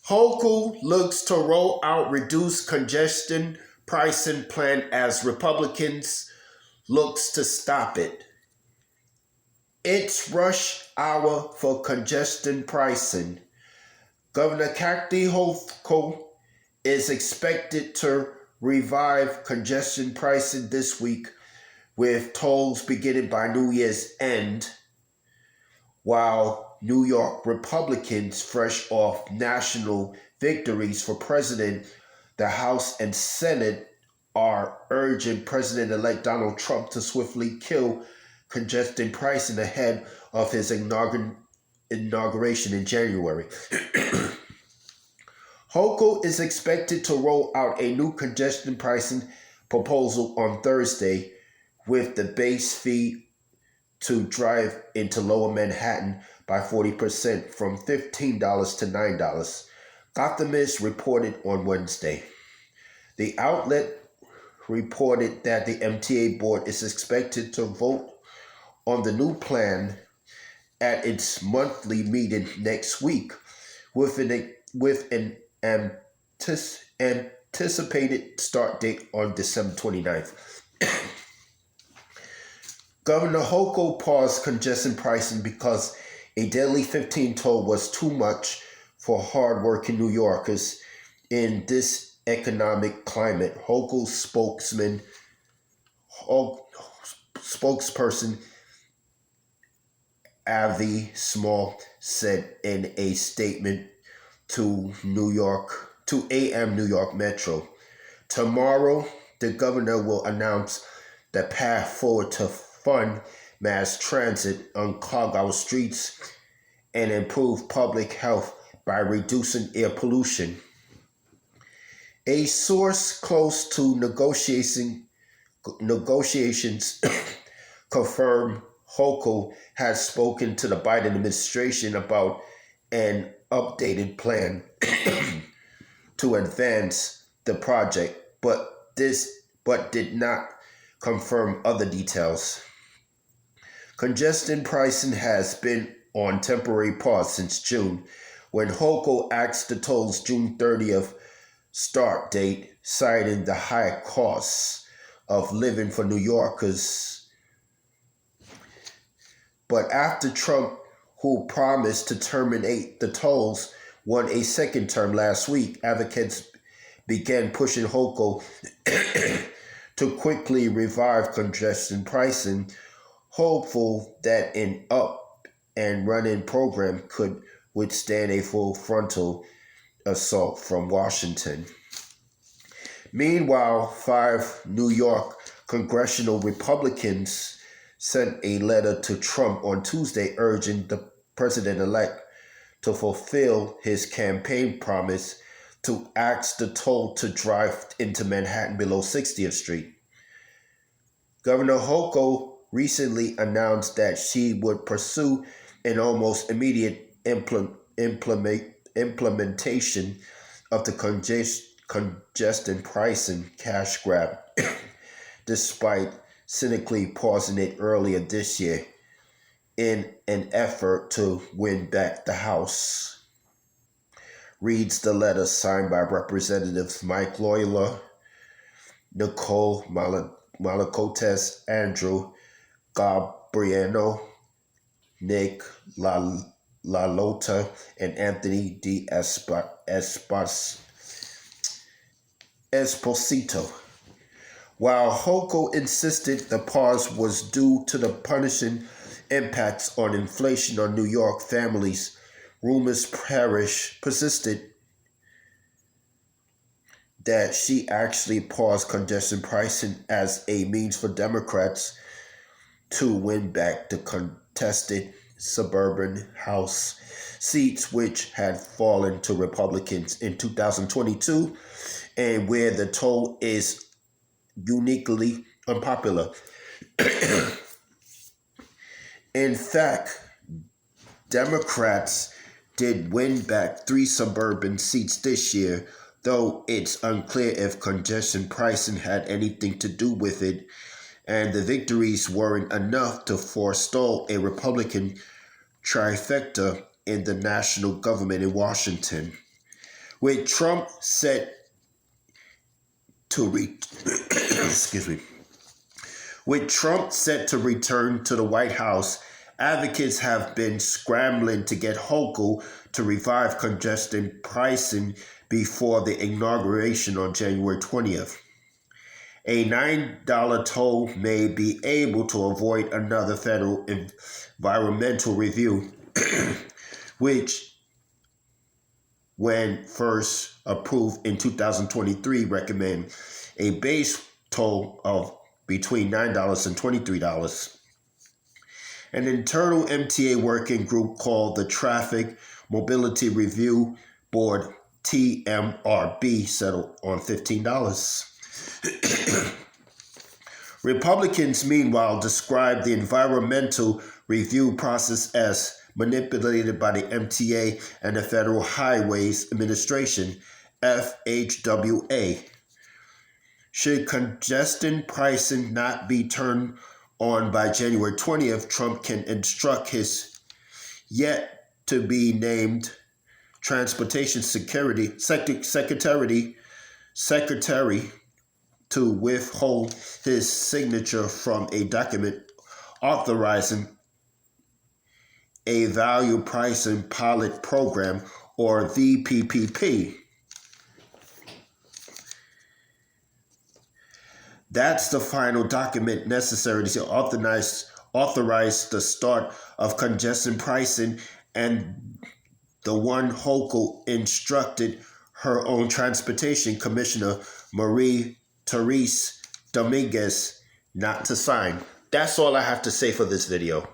Hochul looks to roll out reduced congestion pricing plan as Republicans looks to stop it. It's rush hour for congestion pricing. Governor Kathy Hochul is expected to revive congestion pricing this week with tolls beginning by New Year's end, while New York Republicans, fresh off national victories for president, the House and Senate are urging President-elect Donald Trump to swiftly kill congestion pricing ahead of his inauguration in January. Hochul is expected to roll out a new congestion pricing proposal on Thursday, with the base fee to drive into lower Manhattan by 40% from $15 to $9. Gothamist reported on Wednesday. The outlet reported that the MTA board is expected to vote on the new plan at its monthly meeting next week, with an anticipated start date on December 29th. Governor Hochul paused congestion pricing because a daily 15 toll was too much for hard-working New Yorkers in this economic climate. Hochul's spokesperson Avi Small said in a statement to AM New York Metro, tomorrow the governor will announce the path forward to fund mass transit, unclog our streets, and improve public health by reducing air pollution. A source close to negotiations confirmed Hochul has spoken to the Biden administration about an updated plan to advance the project, but did not confirm other details. Congestion pricing has been on temporary pause since June, when Hochul asked the toll's June 30th start date, citing the high costs of living for New Yorkers. But after Trump, who promised to terminate the tolls, won a second term last week, advocates began pushing Hochul to quickly revive congestion pricing, hopeful that an up and running program could withstand a full frontal assault from Washington. Meanwhile, 5 New York congressional Republicans sent a letter to Trump on Tuesday urging the president-elect to fulfill his campaign promise to ask the toll to drive into Manhattan below 60th Street. Governor Hochul recently announced that she would pursue an almost immediate implementation of the congestion pricing cash grab, despite cynically pausing it earlier this year in an effort to win back the House. Reads the letter signed by Representatives Mike Loyola, Nicole Malacotes, Andrew Gabriano, Nick LaLota, and Anthony D. Esposito. While Hochul insisted the pause was due to the punishing impacts on inflation on New York families, rumors persisted that she actually paused congestion pricing as a means for Democrats to win back the contested suburban House seats, which had fallen to Republicans in 2022, and where the toll is uniquely unpopular. In fact, Democrats did win back 3 suburban seats this year, though it's unclear if congestion pricing had anything to do with it, and the victories weren't enough to forestall a Republican trifecta in the national government in Washington. With Trump set to excuse me. With Trump set to return to the White House, advocates have been scrambling to get Hochul to revive congestion pricing before the inauguration on January 20th. A $9 toll may be able to avoid another federal environmental review, which, when first approved in 2023, recommend a base toll of between $9 and $23. An internal MTA working group called the Traffic Mobility Review Board, TMRB, settled on $15. Republicans, meanwhile, described the environmental review process as manipulated by the MTA and the Federal Highways Administration, FHWA. Should congestion pricing not be turned on by January 20th, Trump can instruct his yet-to-be-named Transportation Secretary to withhold his signature from a document authorizing a value pricing pilot program, or VPPP. That's the final document necessary to authorize the start of congestion pricing, and the one Hochul instructed her own Transportation Commissioner Marie-Therese Dominguez not to sign. That's all I have to say for this video.